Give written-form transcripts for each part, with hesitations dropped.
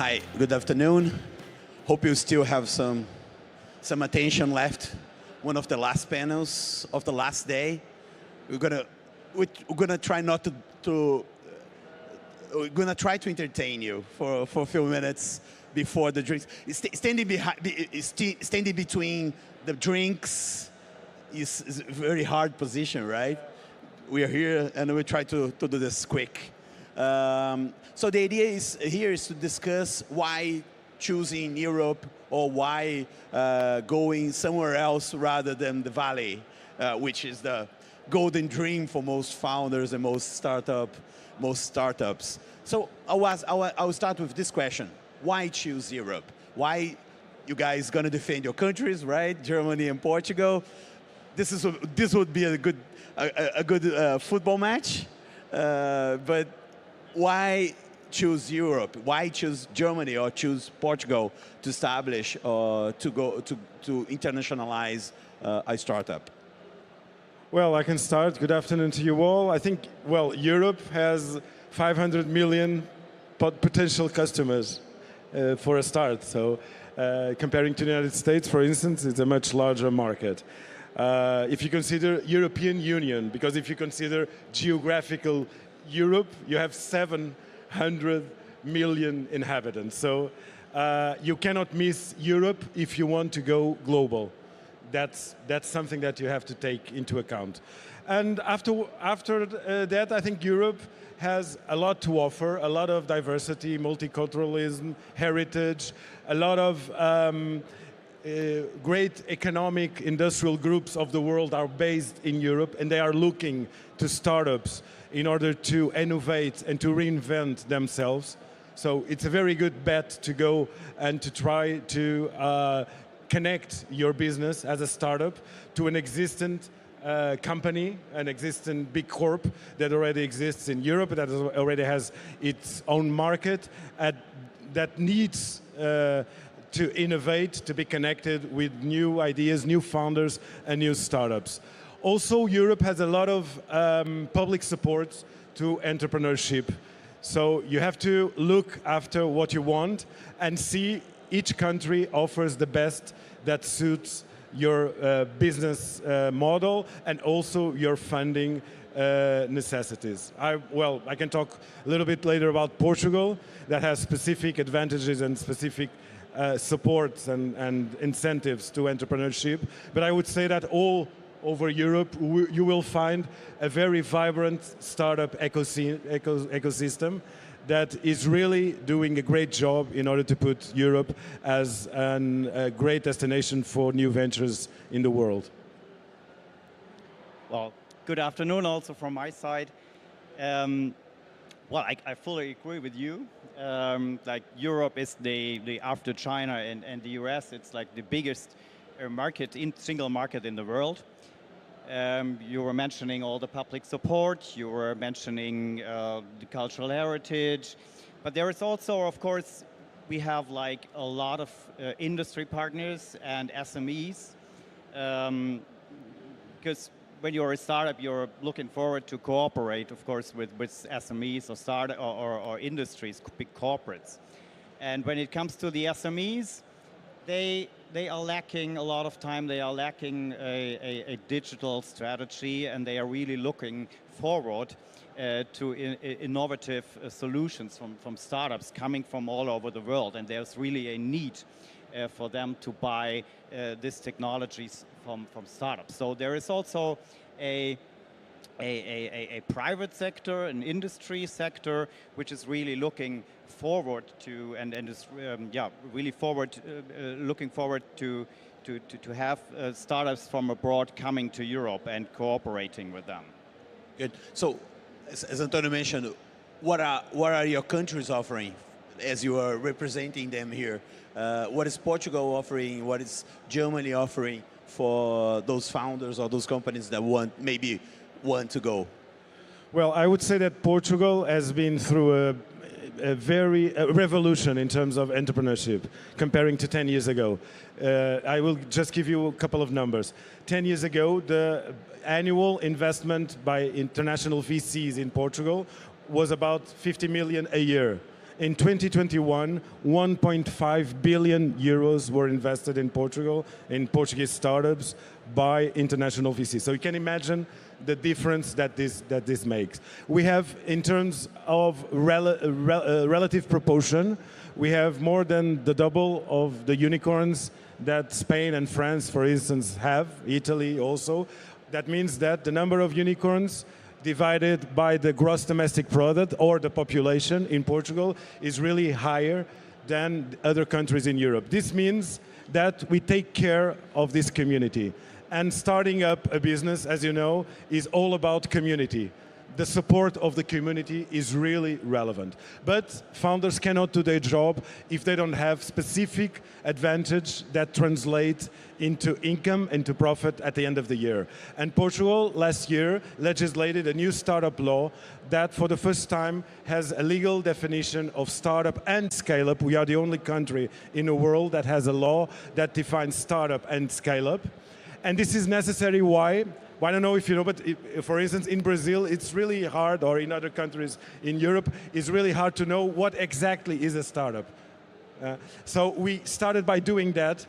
Hi, good afternoon. Hope you still have some attention left. One of the last panels of the last day. We're gonna try not to we're gonna try to entertain you for a few minutes before the drinks. Standing between the drinks is a very hard position, right? We are here and we try to do this quick. So the idea is to discuss why choosing Europe or why going somewhere else rather than the Valley, which is the golden dream for most founders and most startups. So I'll start with this question: why choose Europe? Why you guys gonna defend your countries, right? Germany and Portugal. This would be a good football match, but why choose Europe? Why choose Germany or choose Portugal to establish or to internationalize a startup? Well, I can start. Good afternoon to you all. I think, well, Europe has 500 million potential customers for a start. So comparing to the United States, for instance, it's a much larger market. If you consider European Union, because if you consider geographical Europe, you have 700 million inhabitants. So you cannot miss Europe if you want to go global. That's something that you have to take into account. And after that, I think Europe has a lot to offer, a lot of diversity, multiculturalism, heritage, a lot of great economic industrial groups of the world are based in Europe, and they are looking to startups in order to innovate and to reinvent themselves. So it's a very good bet to go and to try to connect your business as a startup to an existent company, an existing big corp that already exists in Europe, that already has its own market, that needs to innovate, to be connected with new ideas, new founders, and new startups. Also, Europe has a lot of public support to entrepreneurship. So you have to look after what you want and see each country offers the best that suits your business model and also your funding necessities. I can talk a little bit later about Portugal that has specific advantages and specific supports and incentives to entrepreneurship. But I would say that all over Europe, you will find a very vibrant startup ecosystem that is really doing a great job in order to put Europe as a great destination for new ventures in the world. Well, good afternoon also from my side. Well, I fully agree with you. Like Europe is after China and the US, it's like the biggest single market in the world. You were mentioning all the public support, you were mentioning the cultural heritage, but there is also, of course, we have like a lot of industry partners and SMEs, because when you're a startup, you're looking forward to cooperate, of course, with SMEs or industries, big corporates. And when it comes to the SMEs, they are lacking a lot of time. They are lacking a digital strategy, and they are really looking forward to innovative solutions from startups coming from all over the world. And there's really a need for them to buy these technologies from startups. So there is also a private sector, an industry sector, which is really looking forward to and is really looking forward to have startups from abroad coming to Europe and cooperating with them. Good. So, as Antonio mentioned, what are your countries offering as you are representing them here? What is Portugal offering? What is Germany offering for those founders or those companies that maybe want to go? Well, I would say that Portugal has been through a revolution in terms of entrepreneurship comparing to 10 years ago. I will just give you a couple of numbers. 10 years ago, the annual investment by international VCs in Portugal was about 50 million a year. In 2021, 1.5 billion euros were invested in Portugal, in Portuguese startups, by international VCs. So you can imagine the difference that this makes. We have, in terms of relative proportion, we have more than the double of the unicorns that Spain and France, for instance, have, Italy also. That means that the number of unicorns divided by the gross domestic product or the population in Portugal is really higher than other countries in Europe. This means that we take care of this community. And starting up a business, as you know, is all about community. The support of the community is really relevant. But founders cannot do their job if they don't have specific advantage that translate into income and to profit at the end of the year. And Portugal last year legislated a new startup law that for the first time has a legal definition of startup and scale-up. We are the only country in the world that has a law that defines startup and scale-up. And this is necessary. Why? Well, I don't know if you know, but for instance, in Brazil, it's really hard, or in other countries in Europe, it's really hard to know what exactly is a startup. So we started by doing that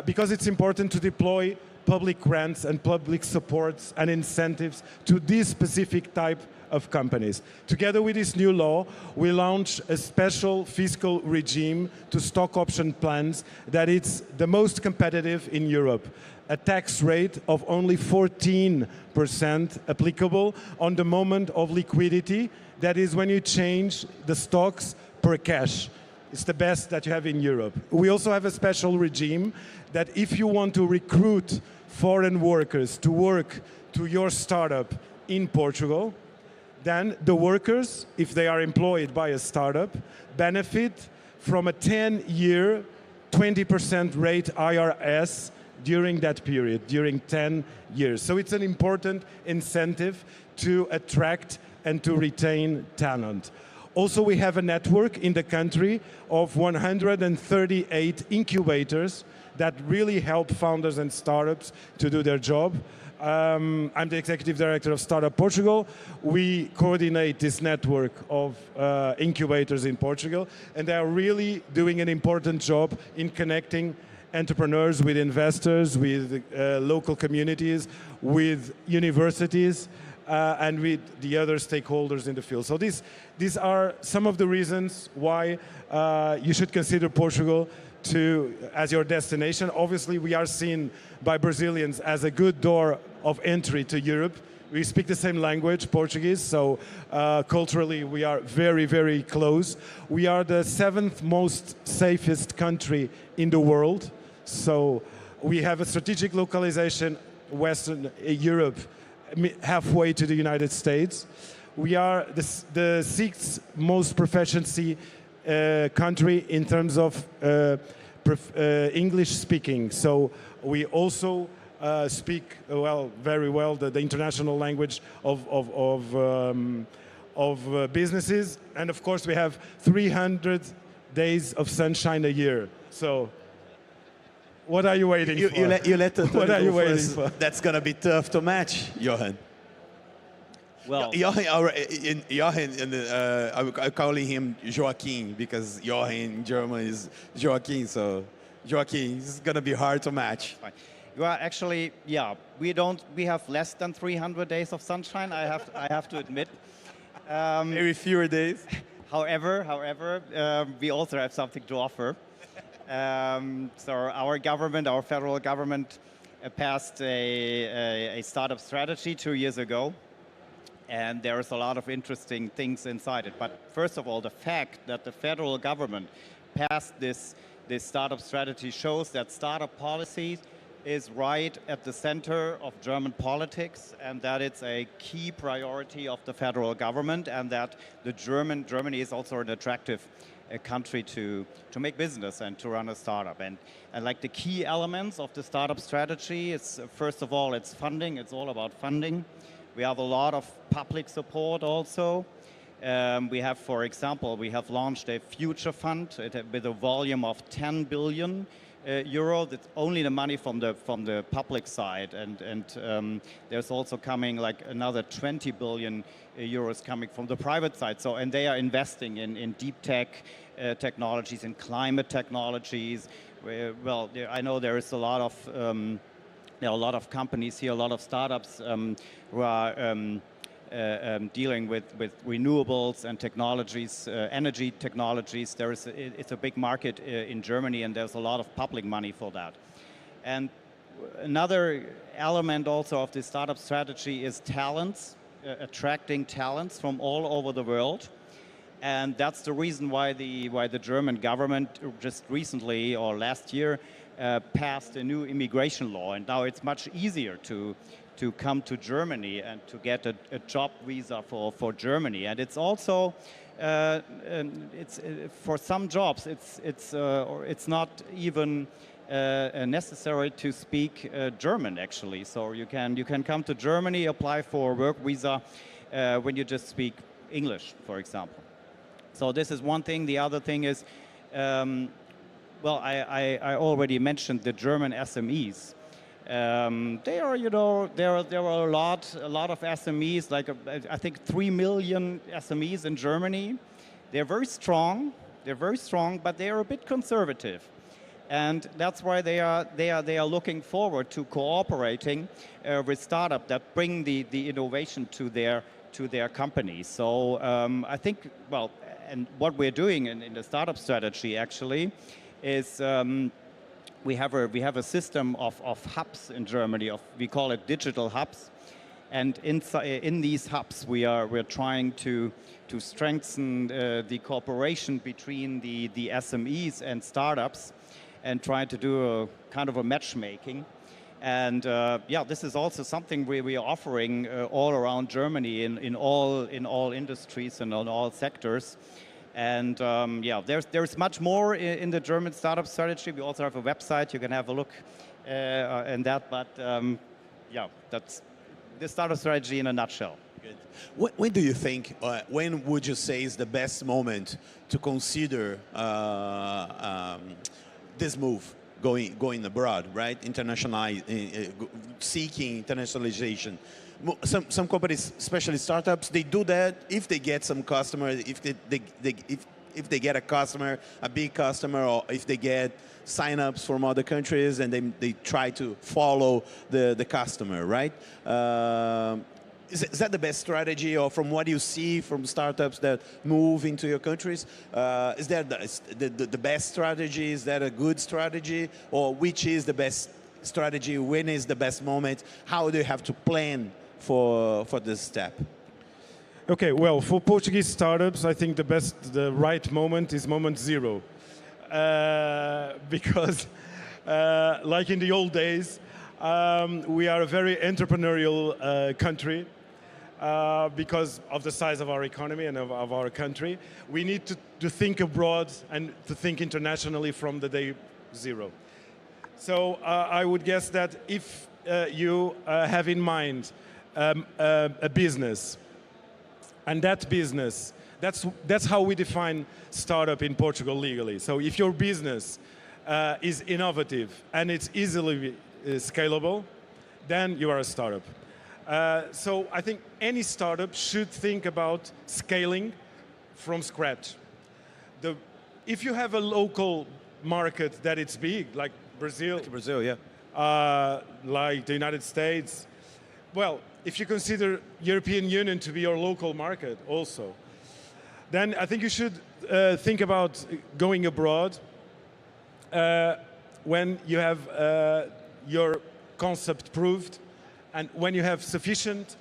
because it's important to deploy public grants and public supports and incentives to this specific type of companies. Together with this new law, we launched a special fiscal regime to stock option plans that is the most competitive in Europe. A tax rate of only 14% applicable on the moment of liquidity. That is when you change the stocks per cash. It's the best that you have in Europe. We also have a special regime that if you want to recruit foreign workers to work to your startup in Portugal, then the workers, if they are employed by a startup, benefit from a 10-year, 20% rate IRS during that period, during 10 years. So it's an important incentive to attract and to retain talent. Also, we have a network in the country of 138 incubators that really help founders and startups to do their job. I'm the executive director of Startup Portugal. We coordinate this network of incubators in Portugal, and they are really doing an important job in connecting entrepreneurs with investors, with local communities, with universities, and with the other stakeholders in the field. So these are some of the reasons why you should consider Portugal as your destination. Obviously, we are seen by Brazilians as a good door of entry to Europe. We speak the same language, Portuguese, so culturally we are very, very close. We are the 7th most safest country in the world. So we have a strategic localization, Western Europe, halfway to the United States. We are the 6th most proficiency country in terms of English speaking. So we also speak very well the international language of businesses. And of course we have 300 days of sunshine a year. So what are you waiting for? You let what are you waiting for? That's going to be tough to match, Jochen. Well, Jochen, I'm calling him Joaquin because Jochen in German is Joaquin. So Joaquin, it's going to be hard to match. fine. You are actually, yeah, we have less than 300 days of sunshine, I have to admit. Maybe fewer days. However, we also have something to offer. So our government, our federal government, passed a startup strategy 2 years ago, and there's a lot of interesting things inside it. But first of all, the fact that the federal government passed this startup strategy shows that startup policy is right at the center of German politics, and that it's a key priority of the federal government, and that Germany is also an attractive country to make business and to run a startup. And like the key elements of the startup strategy, it's first of all, it's funding. It's all about funding. We have a lot of public support also. We have, for example, we have launched a future fund with a volume of 10 billion euro. That's only the money from the public side, and there's also coming like another 20 billion euros coming from the private side. So, and they are investing in deep tech technologies, in climate technologies. Well, I know there is a lot of there are a lot of companies here, a lot of startups who are dealing with renewables and technologies, energy technologies. It's a big market in Germany, and there's a lot of public money for that. And another element also of the startup strategy is talents, attracting talents from all over the world. And that's the reason why the German government just recently or last year passed a new immigration law, and now it's much easier to come to Germany and to get a job visa for Germany. And it's also for some jobs it's not even necessary to speak German actually. So you can come to Germany, apply for a work visa when you just speak English, for example. So this is one thing. The other thing is, well, I already mentioned the German SMEs. They are, you know, there are a lot of SMEs, like I think 3 million SMEs in Germany. They're very strong, but they are a bit conservative, and that's why they are looking forward to cooperating with startups that bring the innovation to their companies. So I think, well, and what we're doing in the startup strategy actually is. We have a system of hubs in Germany. We call it digital hubs, and in these hubs we're trying to strengthen the cooperation between the SMEs and startups, and try to do a kind of a matchmaking. And yeah, this is also something we are offering all around Germany in all industries and on all sectors. And yeah, there's much more in the German startup strategy. We also have a website. You can have a look in that. But yeah, that's the startup strategy in a nutshell. Good. When do you think, when would you say is the best moment to consider this move, going abroad, right? Seeking internationalization. Some companies, especially startups, they do that if they get some customer, if they get a customer, a big customer, or if they get sign-ups from other countries, and they try to follow the customer, right? Is that the best strategy, or from what you see from startups that move into your countries? Is that the best strategy? Is that a good strategy? Or which is the best strategy? When is the best moment? How do you have to plan for this step? Okay, well, for Portuguese startups, I think the right moment is moment zero. Because like in the old days, we are a very entrepreneurial country. Because of the size of our economy and of our country, we need to think abroad and to think internationally from the day zero. So I would guess that if you have in mind a business, and that business, that's how we define startup in Portugal legally. So if your business is innovative and it's easily scalable, then you are a startup. So I think any startup should think about scaling from scratch. If you have a local market that it's big, like Brazil, yeah, like the United States, well, if you consider European Union to be your local market also, then I think you should think about going abroad when you have your concept proved, and when you have sufficient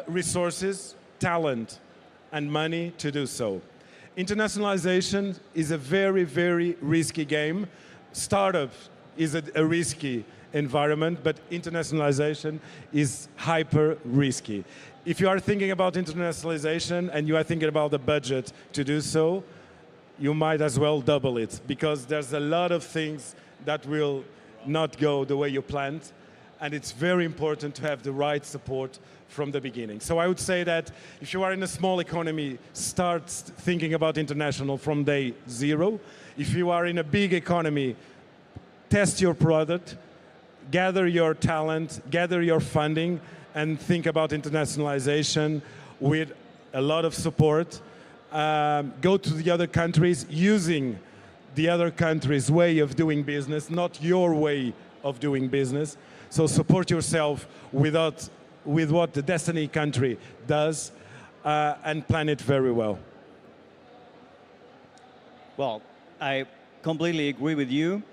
resources, talent, and money to do so. Internationalization is a very, very risky game. Startup is a risky environment, but internationalization is hyper risky. If you are thinking about internationalization and you are thinking about the budget to do so, you might as well double it, because there's a lot of things that will not go the way you planned. And it's very important to have the right support from the beginning. So I would say that if you are in a small economy, start thinking about international from day zero. If you are in a big economy, test your product, gather your talent, gather your funding, and think about internationalization with a lot of support. Go to the other countries using the other countries' way of doing business, not your way of doing business. So support yourself with what the Destiny country does and plan it very well. Well, I completely agree with you.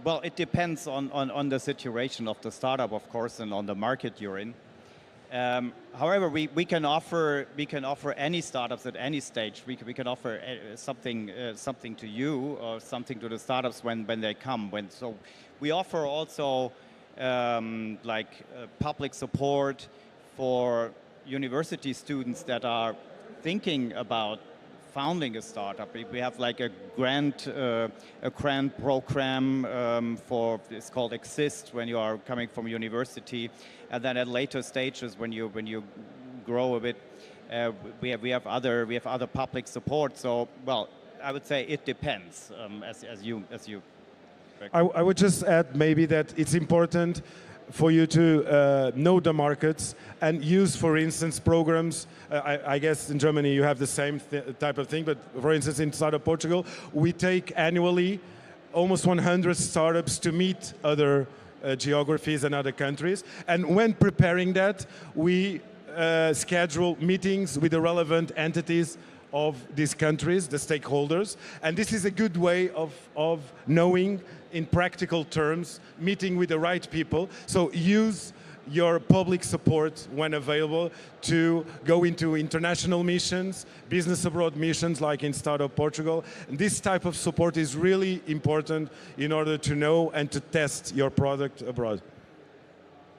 Well, it depends on the situation of the startup, of course, and on the market you're in. However, we can offer any startups at any stage. We can offer something to you or something to the startups when they come. So we offer also public support for university students that are thinking about founding a startup. We have like a grant program for, it's called Exist, when you are coming from university, and then at later stages when you grow a bit, we have other public support. So, well, I would say it depends, as you. I would just add maybe that it's important for you to know the markets and use, for instance, programs. I guess in Germany you have the same type of thing, but for instance in Startup Portugal, we take annually almost 100 startups to meet other geographies and other countries. And when preparing that, we schedule meetings with the relevant entities of these countries, the stakeholders. And this is a good way of knowing in practical terms, meeting with the right people. So use your public support when available to go into international missions, business abroad missions like in Startup Portugal. And this type of support is really important in order to know and to test your product abroad.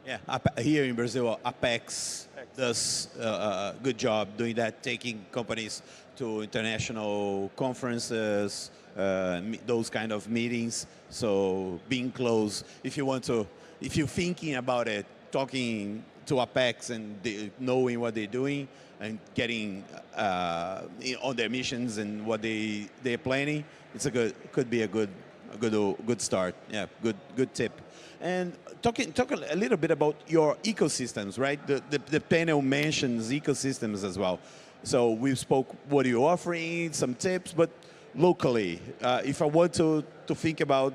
Yeah, here in Brazil, Apex does a good job doing that, taking companies to international conferences, those kind of meetings. So being close, if you're thinking about it, talking to Apex and knowing what they're doing and getting on their missions and what they're planning, could be a good start. Yeah, good tip. And talk a little bit about your ecosystems, right? The panel mentions ecosystems as well. So we spoke what you're offering, some tips, but locally, if I want to think about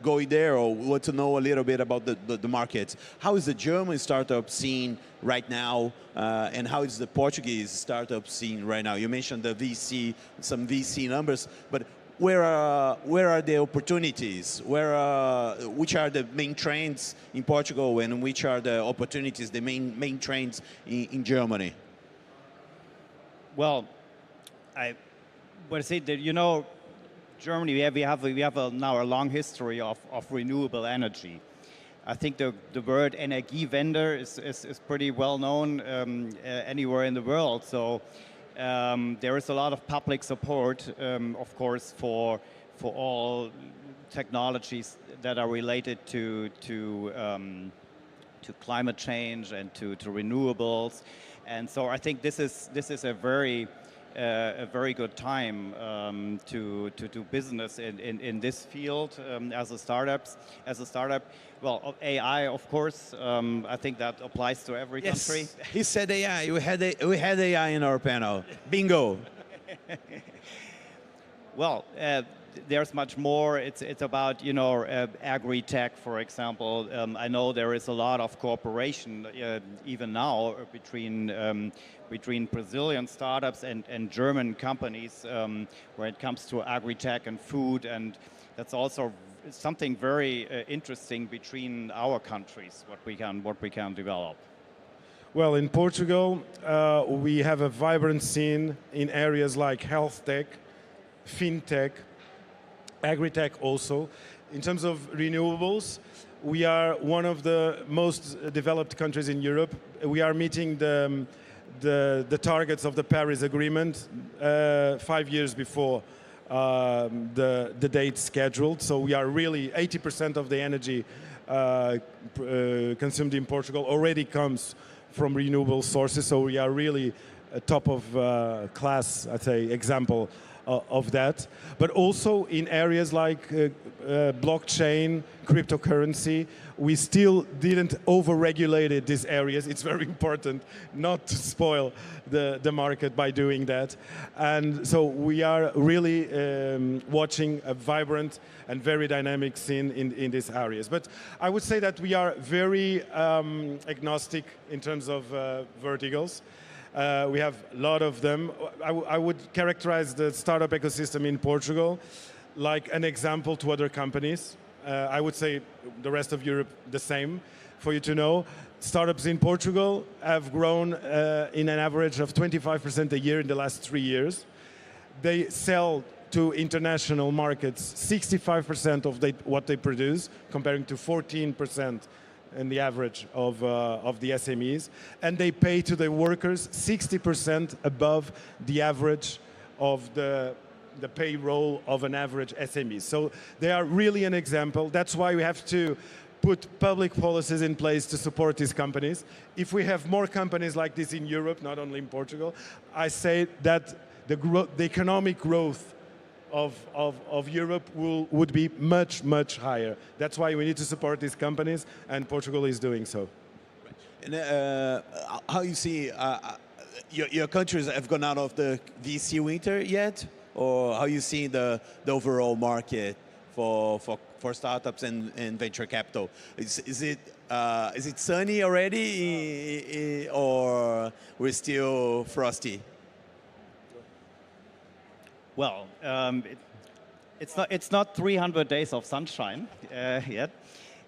going there or want to know a little bit about the market, how is the German startup scene right now, and how is the Portuguese startup scene right now? You mentioned some VC numbers, but where are the opportunities? Which are the main trends in Portugal, and which are the opportunities, the main trends in Germany? Well, I would say that, Germany, we have now a long history of renewable energy. I think the word Energiewende is pretty well known anywhere in the world. So there is a lot of public support, of course, for all technologies that are related to climate change and to renewables. And so I think this is a very good time to do business in this field as a startup. Well, AI, of course, I think that applies to every country. He said AI. We had AI in our panel. Bingo. Well, there's much more. It's about agri-tech, for example. I know there is a lot of cooperation even now between Brazilian startups and German companies where it comes to agri-tech and food, and that's also something very interesting between our countries. What we can develop. Well, in Portugal, we have a vibrant scene in areas like health tech, fintech, agri-tech also. In terms of renewables, we are one of the most developed countries in Europe. We are meeting the targets of the Paris Agreement 5 years before the date scheduled. So we are really 80% of the energy consumed in Portugal already comes from renewable sources. So we are really a top of class, I'd say, example of that, but also in areas like blockchain, cryptocurrency. We still didn't over-regulate these areas. It's very important not to spoil the market by doing that. And so we are really watching a vibrant and very dynamic scene in these areas. But I would say that we are very agnostic in terms of verticals. We have a lot of them. I would characterize the startup ecosystem in Portugal like an example to other companies. I would say the rest of Europe the same. For you to know, startups in Portugal have grown in an average of 25% a year in the last 3 years. They sell to international markets 65% of what they produce, comparing to 14% in the average of the SMEs. And they pay to their workers 60% above the average of the payroll of an average SME. So they are really an example. That's why we have to put public policies in place to support these companies. If we have more companies like this in Europe, not only in Portugal, I say that the economic growth of Europe would be much, much higher. That's why we need to support these companies, and Portugal is doing so. And how you see, your countries have gone out of the VC winter yet? Or how you see the overall market for startups and venture capital? Is it sunny already, or we're still frosty? Well, it's not 300 days of sunshine yet,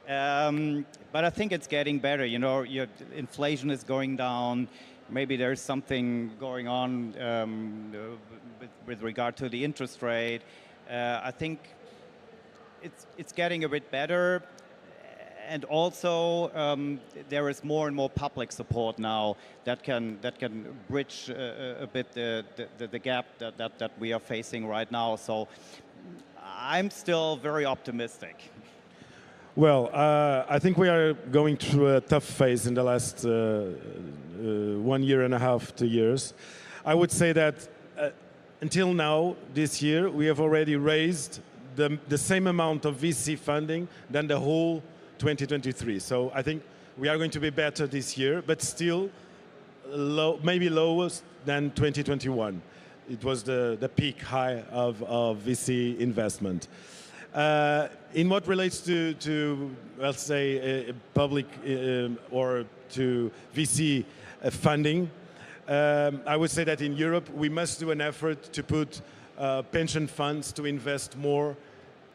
but I think it's getting better. You know, your inflation is going down. Maybe there's something going on with regard to the interest rate. I think it's getting a bit better, and also there is more and more public support now that can bridge a bit the gap that we are facing right now. So I'm still very optimistic. Well, I think we are going through a tough phase in the last 1 year and a half, 2 years. I would say that until now, this year, we have already raised the same amount of VC funding than the whole 2023. So I think we are going to be better this year, but still low, maybe lowest than 2021. It was the peak high of VC investment. In what relates to let's say, public or to VC funding, I would say that in Europe we must do an effort to put pension funds to invest more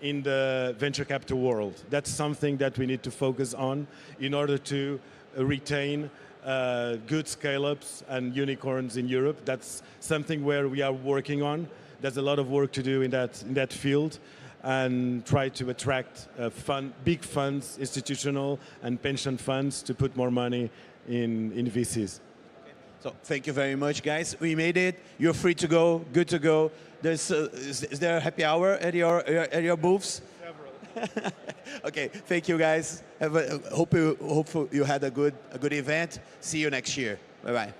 in the venture capital world. That's something that we need to focus on in order to retain good scale-ups and unicorns in Europe. That's something where we are working on. There's a lot of work to do in that field, and try to attract big funds, institutional and pension funds, to put more money in VCs. So thank you very much, guys. We made it. You're free to go. Good to go. Is there a happy hour at your booths? Several. Okay. Thank you, guys. Hope you had a good event. See you next year. Bye bye.